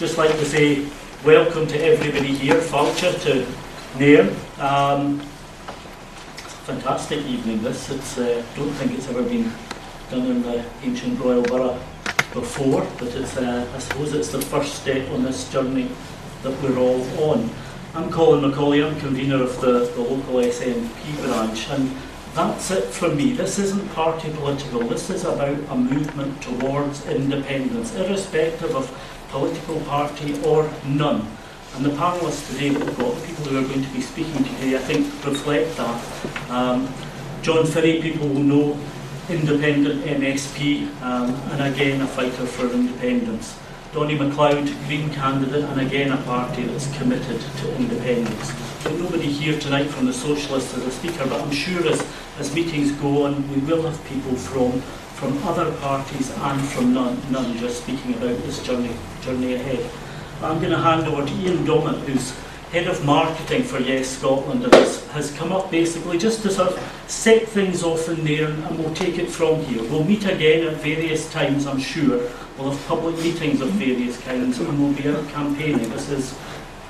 just like to say welcome to everybody here, Fáilte to Nairn. Fantastic evening this. It's don't think it's ever been done in the ancient royal borough before, but it's I suppose it's the first step on this journey that we're all on. I'm Colin MacAulay, I'm convener of the local SNP branch, and that's it from me. This isn't party political, this is about a movement towards independence, irrespective of political party or none. And the panellists today that we've got, the people who are going to be speaking today, I think reflect that. John Finney, people will know, independent MSP, and again a fighter for independence. Donny MacLeod, Green candidate, and again a party that's committed to independence. But nobody here tonight from the Socialists as a speaker, but I'm sure as meetings go on, we will have people from other parties and from none just speaking about this journey ahead. I'm going to hand over to Ian Dommett, who's Head of Marketing for Yes Scotland, and has come up basically just to sort of set things off in there, and we'll take it from here. We'll meet again at various times, I'm sure. We'll have public meetings of various kinds, and we'll be out campaigning. This is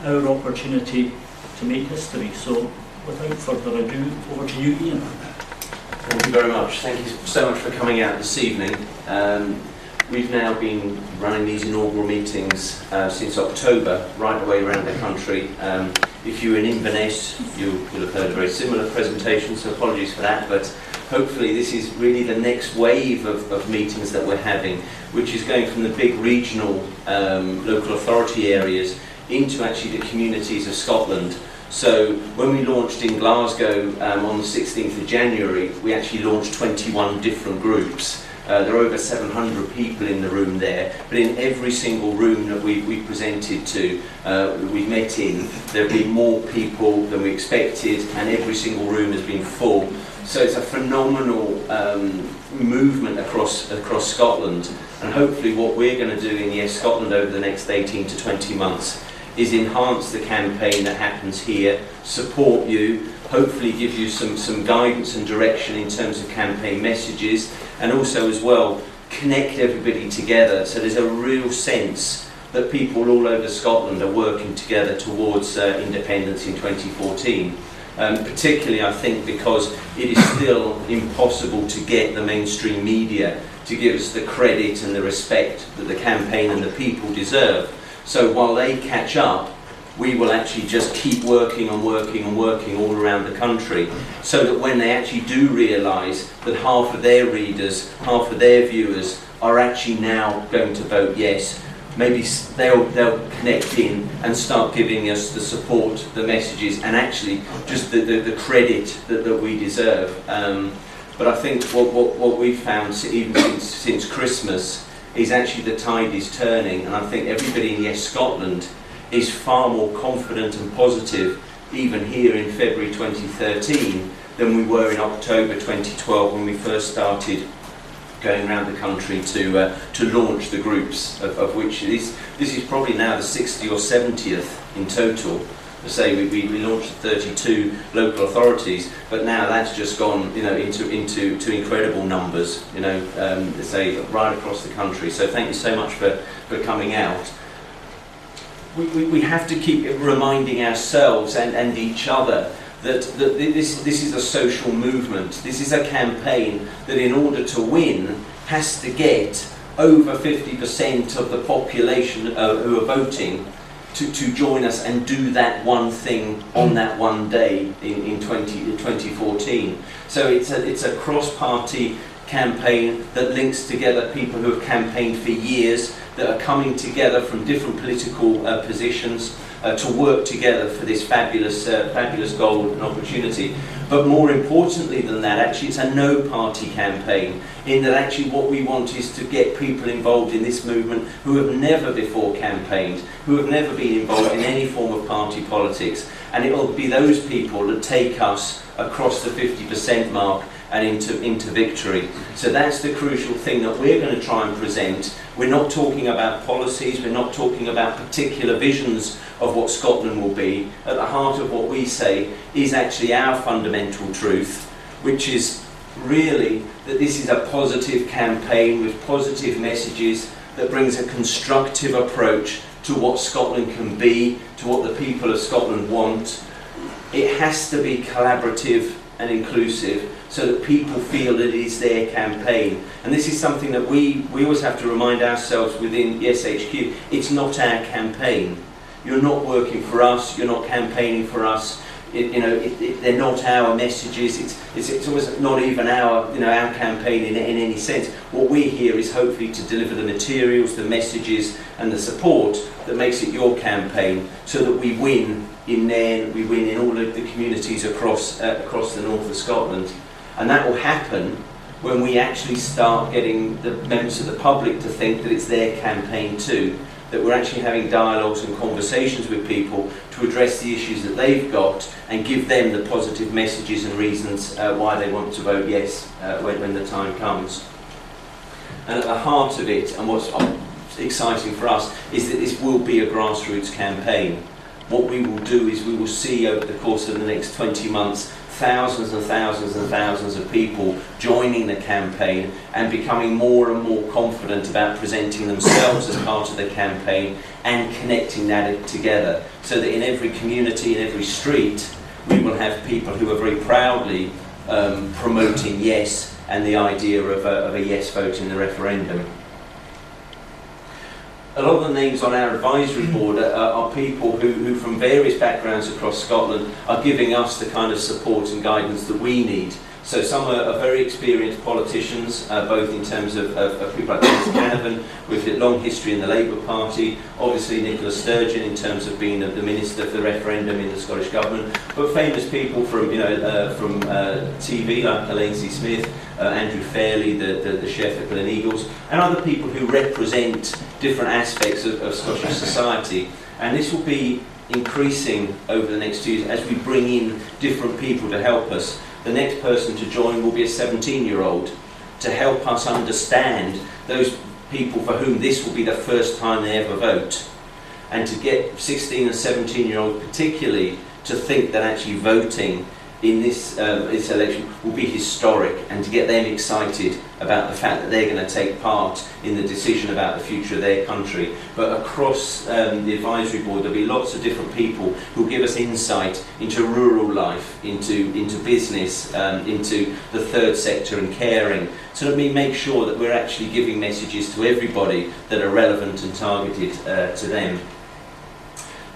our opportunity to make history. So, without further ado, over to you, Ian. Thank you very much. Thank you so much for coming out this evening. We've now been running these inaugural meetings since October, right away around the country. If you were in Inverness, you will have heard a very similar presentation, so apologies for that, but hopefully this is really the next wave of meetings that we're having, which is going from the big regional local authority areas into actually the communities of Scotland. So when we launched in Glasgow on the 16th of January, we actually launched 21 different groups. There are over 700 people in the room there, but in every single room that we presented to, we met in, there have been more people than we expected, and every single room has been full. So it's a phenomenal movement across Scotland, and hopefully what we're going to do in Yes Scotland over the next 18 to 20 months is enhance the campaign that happens here, support you, hopefully give you some guidance and direction in terms of campaign messages, and also as well connect everybody together, so there's a real sense that people all over Scotland are working together towards independence in 2014. Particularly I think because it is still impossible to get the mainstream media to give us the credit and the respect that the campaign and the people deserve. So while they catch up, we will actually just keep working and working and working all around the country, so that when they actually do realise that half of their readers, half of their viewers are actually now going to vote yes, maybe they'll connect in and start giving us the support, the messages, and actually just the credit that we deserve. But I think what we've found even since Christmas is actually the tide is turning, and I think everybody in Yes Scotland is far more confident and positive even here in February 2013 than we were in October 2012 when we first started going around the country to launch the groups, of which this is probably now the 60th or 70th in total. As I say, we launched 32 local authorities, but now that's just gone into incredible numbers, as say, right across the country. So thank you so much for coming out. We have to keep reminding ourselves and each other that this is a social movement. This is a campaign that in order to win has to get over 50% of the population who are voting to join us and do that one thing on that one day in 2014. So it's a cross-party campaign that links together people who have campaigned for years, that are coming together from different political positions to work together for this fabulous goal and opportunity. But more importantly than that, actually it's a no-party campaign, in that actually what we want is to get people involved in this movement who have never before campaigned, who have never been involved in any form of party politics, and it will be those people that take us across the 50% mark and into victory. So that's the crucial thing that we're going to try and present. We're not talking about policies, we're not talking about particular visions of what Scotland will be. At the heart of what we say is actually our fundamental truth, which is really that this is a positive campaign with positive messages that brings a constructive approach to what Scotland can be, to what the people of Scotland want. It has to be collaborative and inclusive so that people feel that it is their campaign. And this is something that we always have to remind ourselves within the SHQ. It's not our campaign. You're not working for us, you're not campaigning for us. They're not our messages. It's almost not even our campaign in any sense. What we're here is hopefully to deliver the materials, the messages, and the support that makes it your campaign, so that we win in Nairn, we win in all of the communities across the north of Scotland, and that will happen when we actually start getting the members of the public to think that it's their campaign too. That we're actually having dialogues and conversations with people to address the issues that they've got and give them the positive messages and reasons why they want to vote yes when the time comes. And at the heart of it, and what's exciting for us, is that this will be a grassroots campaign. What we will do is we will see over the course of the next 20 months thousands and thousands and thousands of people joining the campaign and becoming more and more confident about presenting themselves as part of the campaign and connecting that together, so that in every community, in every street, we will have people who are very proudly promoting yes and the idea of a yes vote in the referendum. A lot of the names on our advisory board are people who from various backgrounds across Scotland are giving us the kind of support and guidance that we need. So some are very experienced politicians, both in terms of people like Dennis Canavan, with a long history in the Labour Party, obviously Nicola Sturgeon in terms of being the Minister for the referendum in the Scottish Government, but famous people from TV like Colin Smith, Andrew Fairley, the chef at Glen Eagles, and other people who represent different aspects of Scottish society. And this will be increasing over the next 2 years as we bring in different people to help us. The next person to join will be a 17-year-old to help us understand those people for whom this will be the first time they ever vote, and to get 16 and 17-year-olds particularly to think that actually voting in this election will be historic, and to get them excited about the fact that they're going to take part in the decision about the future of their country. But across the advisory board there'll be lots of different people who give us insight into rural life, into business, into the third sector and caring, so that we make sure that we're actually giving messages to everybody that are relevant and targeted to them.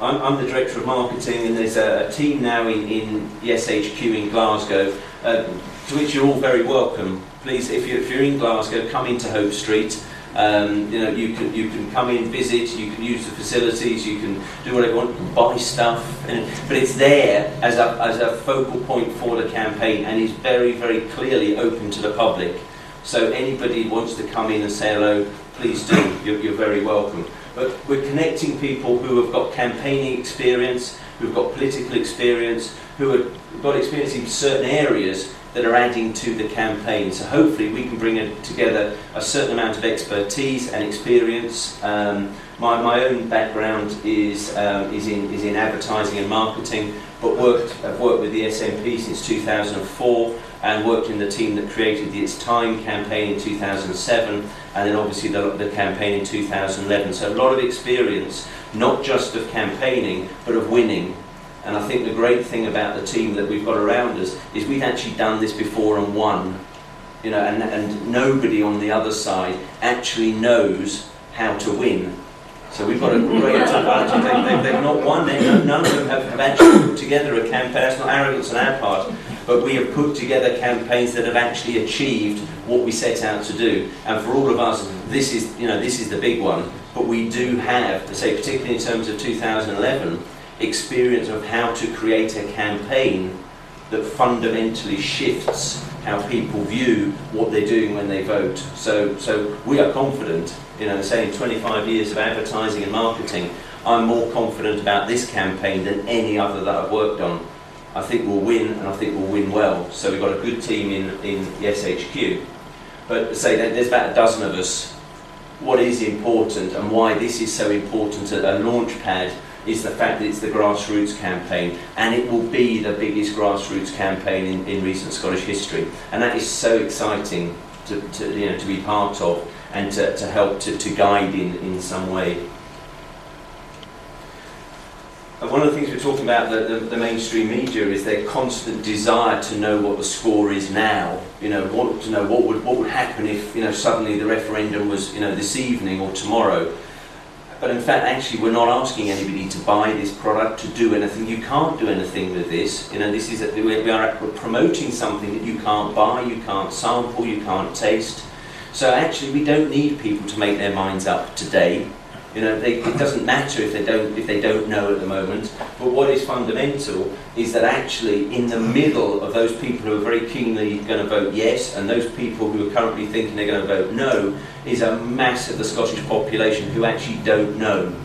I'm the Director of Marketing, and there's a team now in the SHQ in Glasgow, to which you're all very welcome. Please, if you're in Glasgow, come into Hope Street. You can come in, visit, you can use the facilities, you can do whatever you want, you can buy stuff, but it's there as a focal point for the campaign, and is very, very clearly open to the public. So anybody who wants to come in and say hello, please do, you're very welcome. But we're connecting people who have got campaigning experience, who've got political experience, who have got experience in certain areas that are adding to the campaign. So hopefully we can bring together a certain amount of expertise and experience. My own background is in advertising and marketing, but I've worked with the SNP since 2004, and worked in the team that created the It's Time campaign in 2007, and then obviously the campaign in 2011. So a lot of experience, not just of campaigning, but of winning. And I think the great thing about the team that we've got around us is we've actually done this before and won. And nobody on the other side actually knows how to win. So we've got a great advantage. They've not won. None of them have actually put together a campaign. That's not arrogance on our part, but we have put together campaigns that have actually achieved what we set out to do. And for all of us, this is the big one. But we do have, say, particularly in terms of 2011, experience of how to create a campaign that fundamentally shifts how people view what they're doing when they vote. So we are confident. Say in 25 years of advertising and marketing, I'm more confident about this campaign than any other that I've worked on. I think we'll win, and I think we'll win well. So we've got a good team in the SHQ. But say that there's about a dozen of us. What is important and why this is so important at a launch pad is the fact that it's the grassroots campaign, and it will be the biggest grassroots campaign in recent Scottish history. And that is so exciting to be part of, and to help to guide in some way. And one of the things we're talking about, the mainstream media, is their constant desire to know what the score is now. You know, want to know what would happen if, you know, suddenly the referendum was, you know, this evening or tomorrow. But in fact, actually, we're not asking anybody to buy this product, to do anything. You can't do anything with this. You know, this is we're promoting something that you can't buy, you can't sample, you can't taste. So actually, we don't need people to make their minds up today. You know, it doesn't matter if they don't know at the moment. But what is fundamental is that actually, in the middle of those people who are very keenly going to vote yes, and those people who are currently thinking they're going to vote no, is a mass of the Scottish population who actually don't know.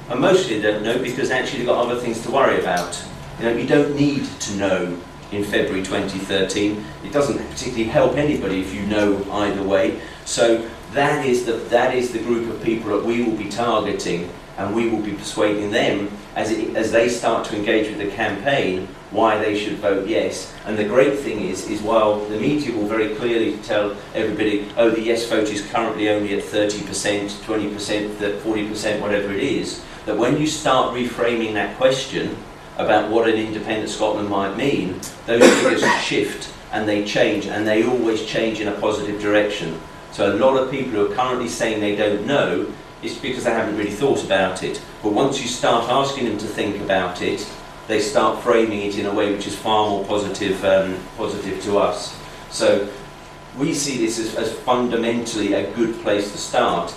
And mostly they don't know because actually they've got other things to worry about. You know, you don't need to know in February 2013. It doesn't particularly help anybody if you know either way. So that is the group of people that we will be targeting, and we will be persuading them as they start to engage with the campaign why they should vote yes. And the great thing is while the media will very clearly tell everybody, oh, the yes vote is currently only at 30%, 20%, 40%, whatever it is, that when you start reframing that question about what an independent Scotland might mean, those figures shift and they change, and they always change in a positive direction. So a lot of people who are currently saying they don't know, it's because they haven't really thought about it. But once you start asking them to think about it, they start framing it in a way which is far more positive to us. So we see this as fundamentally a good place to start.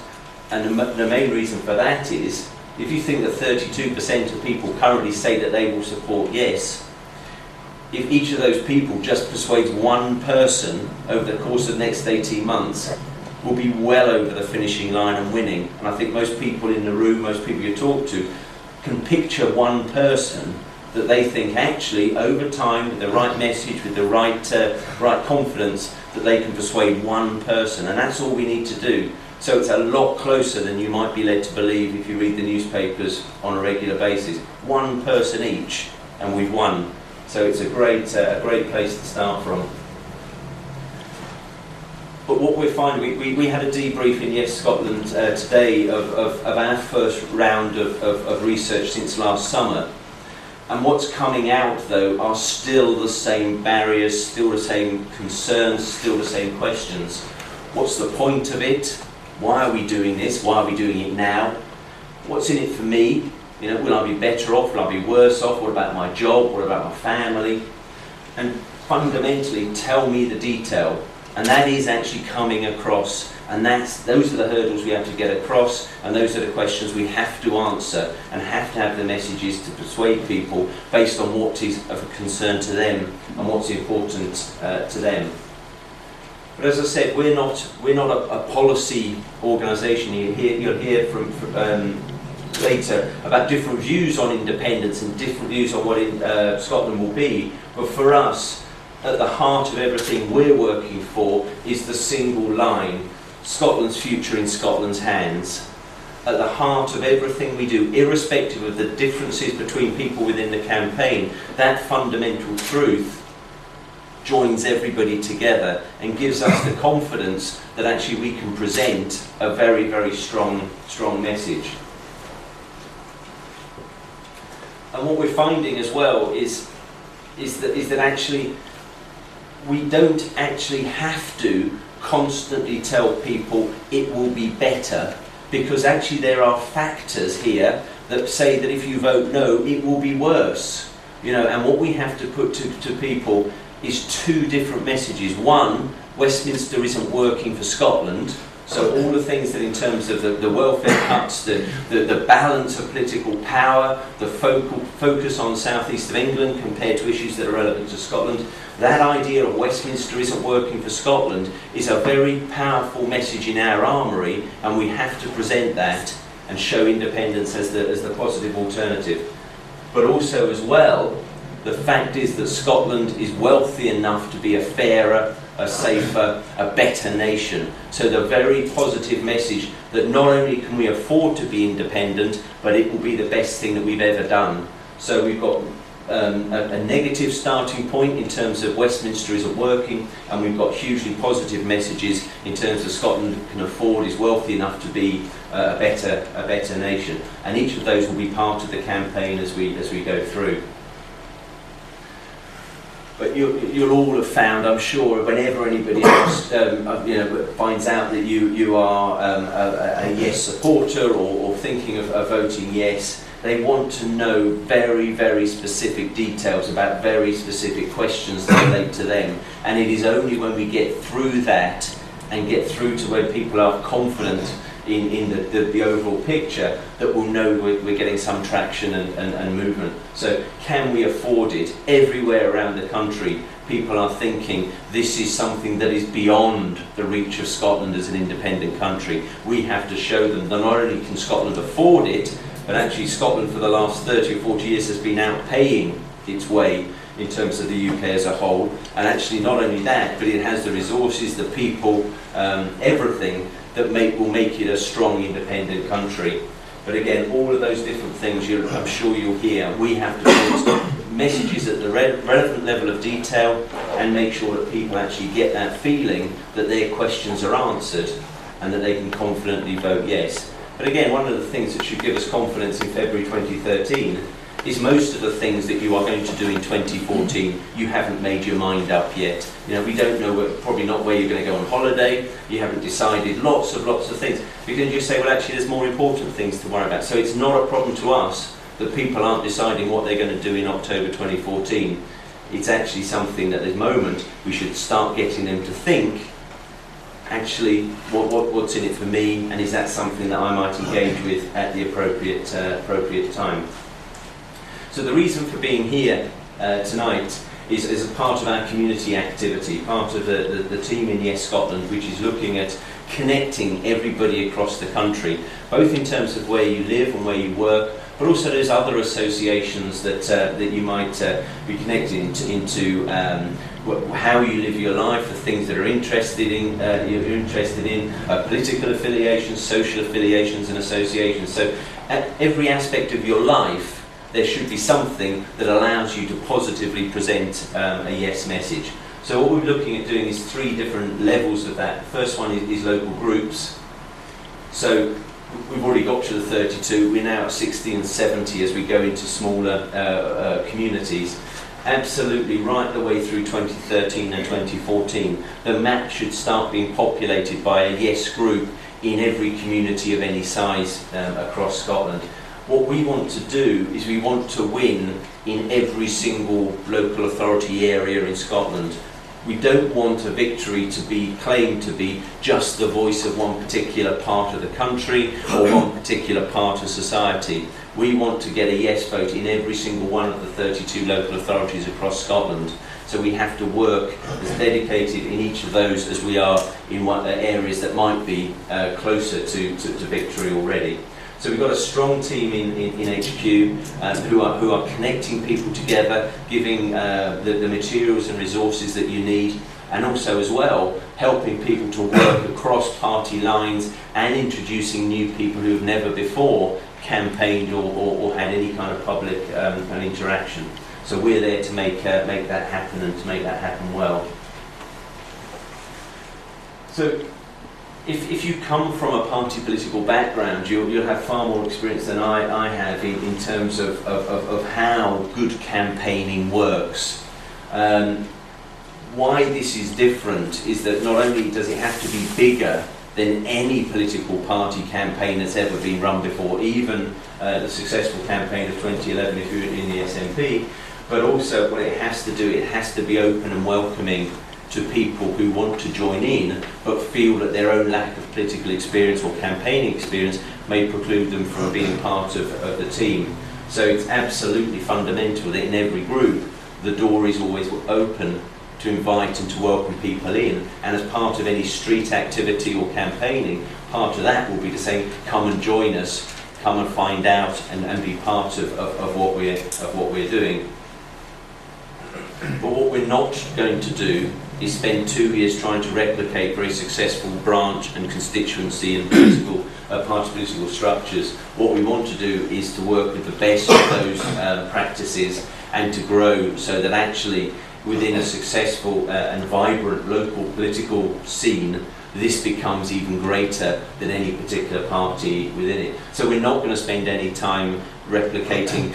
And the main reason for that is, if you think that 32% of people currently say that they will support yes, if each of those people just persuades one person over the course of the next 18 months, will be well over the finishing line and winning. And I think most people in the room, most people you talk to, can picture one person that they think actually, over time, with the right message, with the right confidence, that they can persuade one person. And that's all we need to do. So it's a lot closer than you might be led to believe if you read the newspapers on a regular basis. One person each, and we've won. So it's a great place to start from. But what we're finding, we had a debrief in Yes Scotland today of our first round of research since last summer. And what's coming out, though, are still the same barriers, still the same concerns, still the same questions. What's the point of it? Why are we doing this? Why are we doing it now? What's in it for me? You know, will I be better off? Will I be worse off? What about my job? What about my family? And fundamentally, tell me the detail. And that is actually coming across. And those are the hurdles we have to get across. And those are the questions we have to answer. And have to have the messages to persuade people based on what is of concern to them and what's important to them. But as I said, we're not a policy organisation. You'll hear from later about different views on independence and different views on what Scotland will be. But for us, at the heart of everything we're working for is the single line: Scotland's future in Scotland's hands. At the heart of everything we do, irrespective of the differences between people within the campaign, that fundamental truth joins everybody together and gives us the confidence that actually we can present a very, very strong message. And what we're finding as well is that actually we don't actually have to constantly tell people it will be better, because actually there are factors here that say that if you vote no, it will be worse. You know, and what we have to put to people is two different messages. One, Westminster isn't working for Scotland. So all the things that in terms of the welfare cuts, the balance of political power, the focus on South East of England compared to issues that are relevant to Scotland, that idea of Westminster isn't working for Scotland is a very powerful message in our armoury, and we have to present that and show independence as the positive alternative. But also as well, the fact is that Scotland is wealthy enough to be a fairer, a safer, a better nation. So the very positive message that not only can we afford to be independent, but it will be the best thing that we've ever done. So we've got a negative starting point in terms of Westminster isn't working, and we've got hugely positive messages in terms of Scotland can afford, is wealthy enough to be a better nation. And each of those will be part of the campaign as we go through. But you'll all have found, I'm sure, whenever anybody else finds out that you are a yes supporter or thinking of voting yes, they want to know very, very specific details about very specific questions that relate to them. And it is only when we get through that and get through to where people are confident in the overall picture that we'll know we're getting some traction and movement. So can we afford it? Everywhere around the country, people are thinking this is something that is beyond the reach of Scotland as an independent country. We have to show them that not only can Scotland afford it, but actually Scotland for the last 30 or 40 years has been outpaying its way in terms of the UK as a whole. And actually not only that, but it has the resources, the people, everything that will make it a strong independent country. But again, all of those different things I'm sure you'll hear. We have to put messages at the relevant level of detail and make sure that people actually get that feeling that their questions are answered and that they can confidently vote yes. But again, one of the things that should give us confidence in February 2013 is most of the things that you are going to do in 2014, you haven't made your mind up yet. You know, we don't know, probably not where you're going to go on holiday, you haven't decided lots of things. You can just say, well, actually, there's more important things to worry about. So it's not a problem to us that people aren't deciding what they're going to do in October 2014. It's actually something that at this moment we should start getting them to think, actually, what's in it for me, and is that something that I might engage with at the appropriate time. So the reason for being here tonight is a part of our community activity, part of the team in Yes Scotland, which is looking at connecting everybody across the country, both in terms of where you live and where you work, but also those other associations that you might be connected into how you live your life, the things that you're interested in, political affiliations, social affiliations and associations. So at every aspect of your life, there should be something that allows you to positively present a yes message. So what we're looking at doing is 3 different levels of that. The first one is local groups. So we've already got to the 32, we're now at 60 and 70 as we go into smaller communities. Absolutely right the way through 2013 and 2014, the map should start being populated by a yes group in every community of any size across Scotland. What we want to do is we want to win in every single local authority area in Scotland. We don't want a victory to be claimed to be just the voice of one particular part of the country or one particular part of society. We want to get a yes vote in every single one of the 32 local authorities across Scotland. So we have to work as dedicated in each of those as we are in areas that might be closer to victory already. So we've got a strong team in HQ who are connecting people together, giving the materials and resources that you need, and also as well helping people to work across party lines and introducing new people who have never before campaigned or had any kind of public interaction. So we're there to make that happen and to make that happen well. So if you come from a party political background, you'll have far more experience than I have in terms of how good campaigning works. Why this is different is that not only does it have to be bigger than any political party campaign that's ever been run before, even the successful campaign of 2011 if you're in the SNP, but also what it has to do, it has to be open and welcoming to people who want to join in but feel that their own lack of political experience or campaigning experience may preclude them from being part of the team. So it's absolutely fundamental that in every group the door is always open to invite and to welcome people in, and as part of any street activity or campaigning, part of that will be to say, come and join us, come and find out and be part of what we're doing. But what we're not going to do is spend 2 years trying to replicate very successful branch and constituency and party political structures. What we want to do is to work with the best of those practices and to grow, so that actually within a successful and vibrant local political scene, this becomes even greater than any particular party within it. So we're not going to spend any time replicating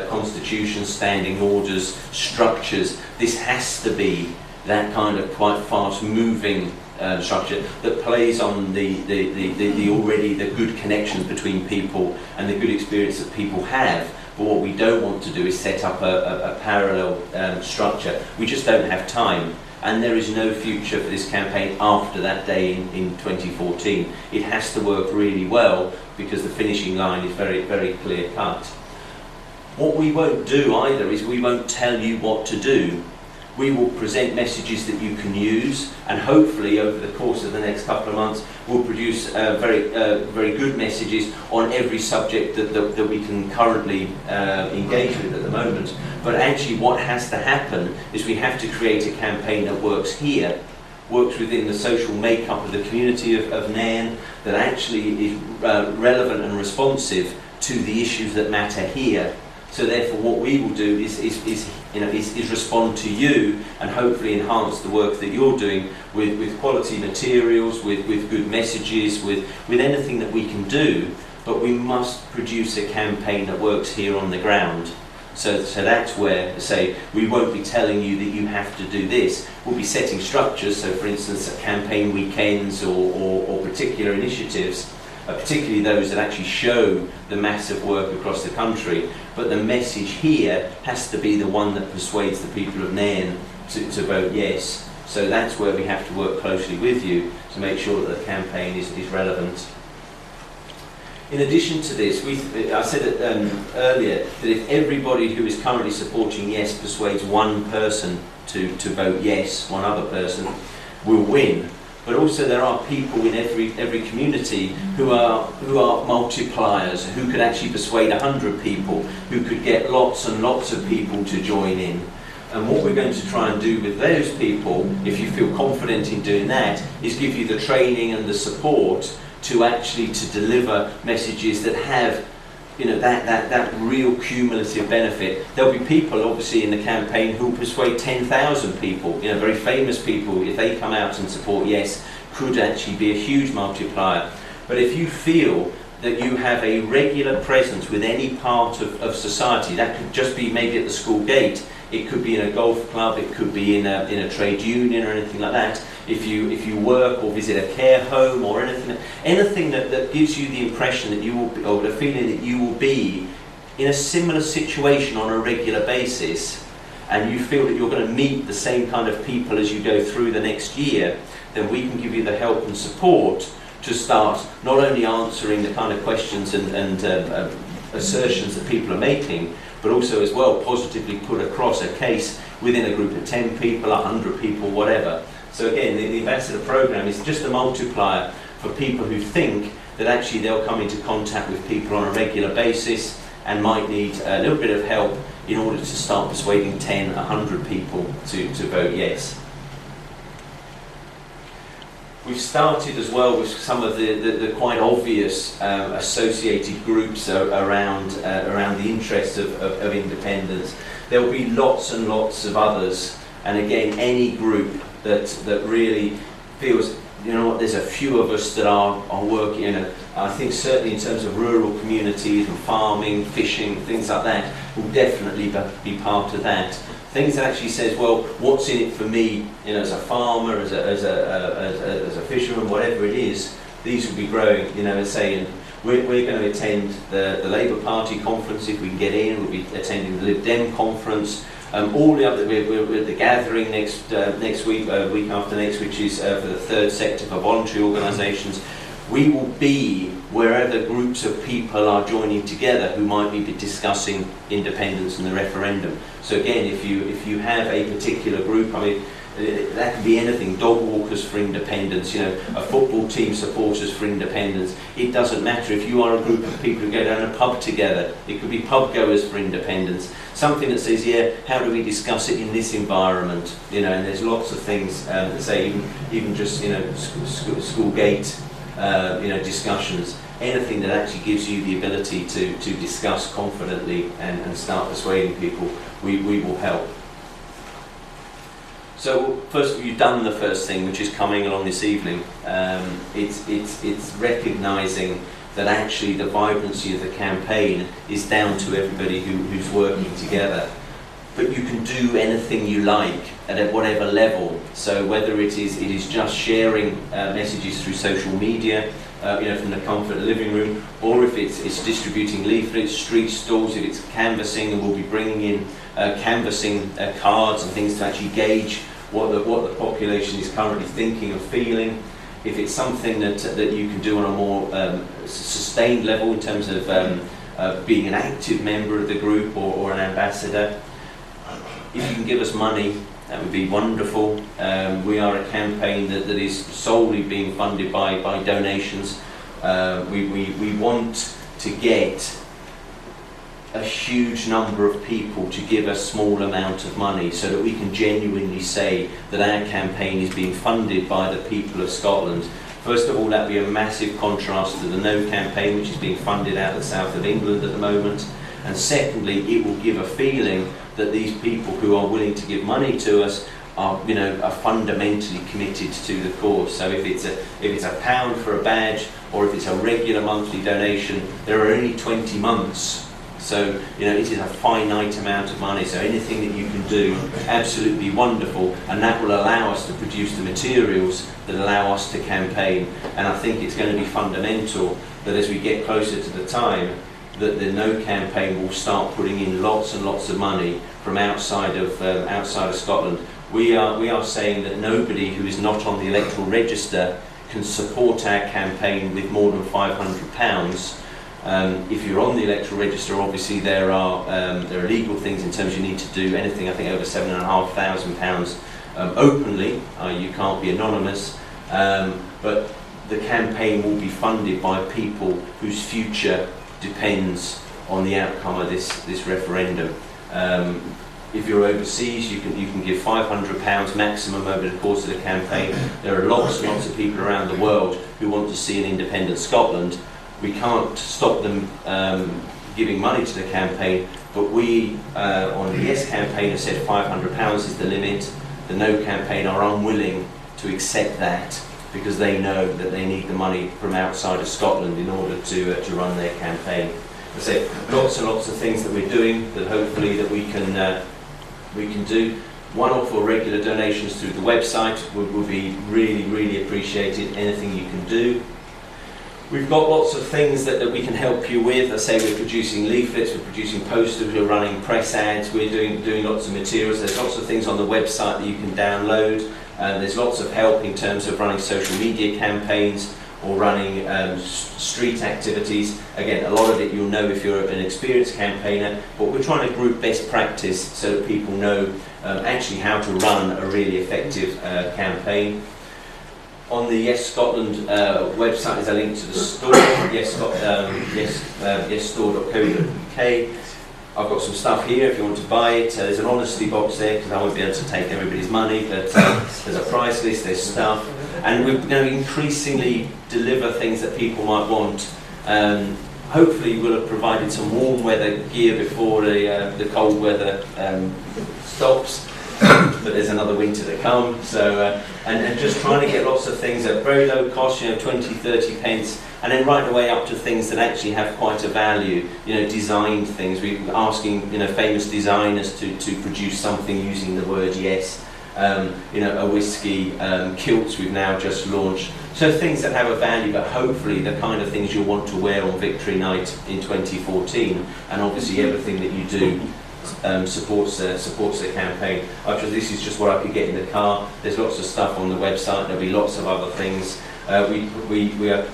constitutions, standing orders, structures. This has to be that kind of quite fast-moving structure that plays on the already the good connections between people and the good experience that people have. But what we don't want to do is set up a parallel structure. We just don't have time. And there is no future for this campaign after that day in 2014. It has to work really well because the finishing line is very, very clear cut. What we won't do either is we won't tell you what to do. We will present messages that you can use, and hopefully over the course of the next couple of months we'll produce very good messages on every subject that we can currently engage with at the moment. But actually what has to happen is we have to create a campaign that works here, works within the social makeup of the community of Nairn, that actually is relevant and responsive to the issues that matter here. So therefore what we will do is respond to you and hopefully enhance the work that you're doing with quality materials, with good messages, with anything that we can do, but we must produce a campaign that works here on the ground. So that's where, say, we won't be telling you that you have to do this. We'll be setting structures, so for instance campaign weekends or particular initiatives, particularly those that actually show the massive work across the country. But the message here has to be the one that persuades the people of Nairn to vote yes. So that's where we have to work closely with you to make sure that the campaign is relevant. In addition to this, I said it earlier that if everybody who is currently supporting yes persuades one person to vote yes, one other person will win. But also there are people in every community who are multipliers, who could actually persuade 100 people, who could get lots and lots of people to join in. And what we're going to try and do with those people, if you feel confident in doing that, is give you the training and the support to actually deliver messages that have that real cumulative benefit. There'll be people obviously in the campaign who will persuade 10,000 people, very famous people, if they come out and support yes, could actually be a huge multiplier. But if you feel that you have a regular presence with any part of society, that could just be maybe at the school gate, it could be in a golf club, it could be in a trade union or anything like that. If you work or visit a care home or anything that gives you the impression that you will be, or the feeling that you will be in a similar situation on a regular basis, and you feel that you're going to meet the same kind of people as you go through the next year, then we can give you the help and support to start not only answering the kind of questions and assertions that people are making, but also as well positively put across a case within a group of 10 people, 100 people, whatever. So again, the Ambassador Programme is just a multiplier for people who think that actually they'll come into contact with people on a regular basis and might need a little bit of help in order to start persuading 10, 100 people to vote yes. We've started as well with some of the quite obvious associated groups around the interests of independence. There will be lots and lots of others, and again, any group that really feels, there's a few of us that are working, I think certainly in terms of rural communities and farming, fishing, things like that, will definitely be part of that. Things that actually says, well, what's in it for me, as a farmer, as a fisherman, whatever it is, these will be growing, and saying, we're going to attend the Labour Party conference if we can get in, we'll be attending the Lib Dem conference, all the other, we're at the gathering next week, week after next, which is for the third sector for voluntary organisations. We will be wherever groups of people are joining together who might be discussing independence and the referendum. So again, if you have a particular group, that could be anything, dog walkers for independence, a football team supporters for independence. It doesn't matter if you are a group of people who go down a pub together. It could be pub goers for independence. Something that says, how do we discuss it in this environment? And there's lots of things that say, even just, school gate, discussions. Anything that actually gives you the ability to discuss confidently and start persuading people we will help. So first of all, you've done the first thing, which is coming along this evening. It's recognising that actually the vibrancy of the campaign is down to everybody who's working together. But you can do anything you like at whatever level. So whether it is just sharing messages through social media, from the comfort of the living room, or if it's distributing leaflets, street stalls, if it's canvassing, and we'll be bringing in canvassing cards and things to actually gauge what the population is currently thinking and feeling. If it's something that you can do on a more sustained level in terms of being an active member of the group or an ambassador. If you can give us money, that would be wonderful. We are a campaign that is solely being funded by donations. We want to get a huge number of people to give a small amount of money so that we can genuinely say that our campaign is being funded by the people of Scotland. First of all, that would be a massive contrast to the No campaign, which is being funded out of the south of England at the moment. And secondly, it will give a feeling that these people who are willing to give money to us are fundamentally committed to the cause. So if it's a pound for a badge, or if it's a regular monthly donation, there are only 20 months. So it is a finite amount of money. So anything that you can do, absolutely wonderful, and that will allow us to produce the materials that allow us to campaign. And I think it's going to be fundamental that as we get closer to the time, that the No campaign will start putting in lots and lots of money from outside of Scotland. We are saying that nobody who is not on the electoral register can support our campaign with more than £500. If you're on the electoral register, obviously there are legal things in terms you need to do anything, I think, over £7,500 openly. You can't be anonymous, but the campaign will be funded by people whose future depends on the outcome of this referendum. If you're overseas, you can give £500 maximum over the course of the campaign. There are lots and lots of people around the world who want to see an independent Scotland. We can't stop them giving money to the campaign, but we on the Yes campaign have said £500 is the limit. The No campaign are unwilling to accept that because they know that they need the money from outside of Scotland in order to run their campaign. I say lots and lots of things that we're doing that hopefully that we can do. One-off or regular donations through the website would be really, really appreciated. Anything you can do. We've got lots of things that we can help you with. I say we're producing leaflets, we're producing posters, we're running press ads, we're doing lots of materials. There's lots of things on the website that you can download. There's lots of help in terms of running social media campaigns or running street activities. Again, a lot of it you'll know if you're an experienced campaigner, but we're trying to group best practice so that people know actually how to run a really effective campaign. On the Yes Scotland website is a link to the store, yesstore.co.uk. I've got some stuff here if you want to buy it. There's an honesty box there because I won't be able to take everybody's money, but there's a price list, there's stuff. And we're going to increasingly deliver things that people might want. Hopefully we'll have provided some warm weather gear before the cold weather stops. But there's another winter to come, so and just trying to get lots of things at very low cost, 20-30 pence, and then right away up to things that actually have quite a value, designed things. We're asking famous designers to produce something using the word yes, a whiskey, kilts we've now just launched, so things that have a value, but hopefully the kind of things you'll want to wear on Victory Night in 2014, and obviously everything that you do supports the campaign. This is just what I could get in the car. There's lots of stuff on the website. There'll be lots of other things. We are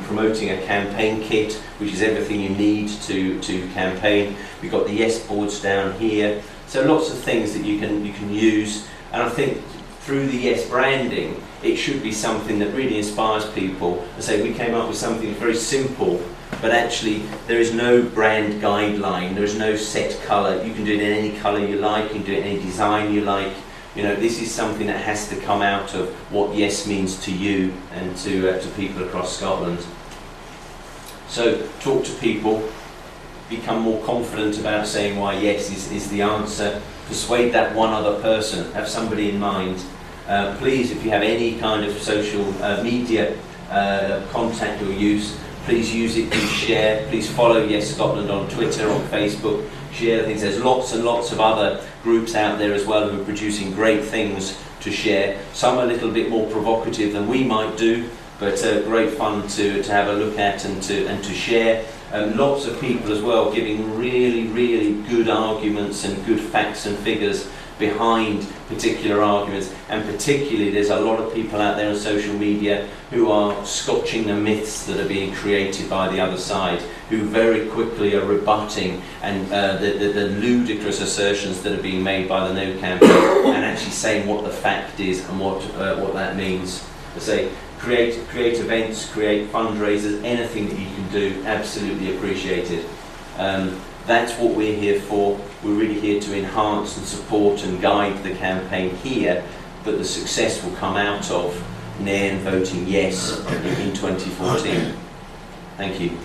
promoting a campaign kit, which is everything you need to campaign. We've got the Yes boards down here. So lots of things that you can use. And I think through the Yes branding, it should be something that really inspires people. I say we came up with something very simple, but actually there is no brand guideline, there is no set colour. You can do it in any colour you like, you can do it in any design you like. This is something that has to come out of what Yes means to you and to people across Scotland. So talk to people, become more confident about saying why yes is the answer. Persuade that one other person, have somebody in mind. Please, if you have any kind of social media contact or use, please use it, please share, please follow Yes Scotland on Twitter, on Facebook, share things. There's lots and lots of other groups out there as well who are producing great things to share. Some are a little bit more provocative than we might do, but great fun to have a look at and to share. Lots of people as well giving really good arguments and good facts and figures behind particular arguments, and particularly there's a lot of people out there on social media who are scotching the myths that are being created by the other side, who very quickly are rebutting and the ludicrous assertions that are being made by the No campaign and actually saying what the fact is and what that means. I say create events, create fundraisers, anything that you can do, absolutely appreciated. That's what we're here for. We're really here to enhance and support and guide the campaign here, but the success will come out of Nairn voting yes in 2014. Thank you.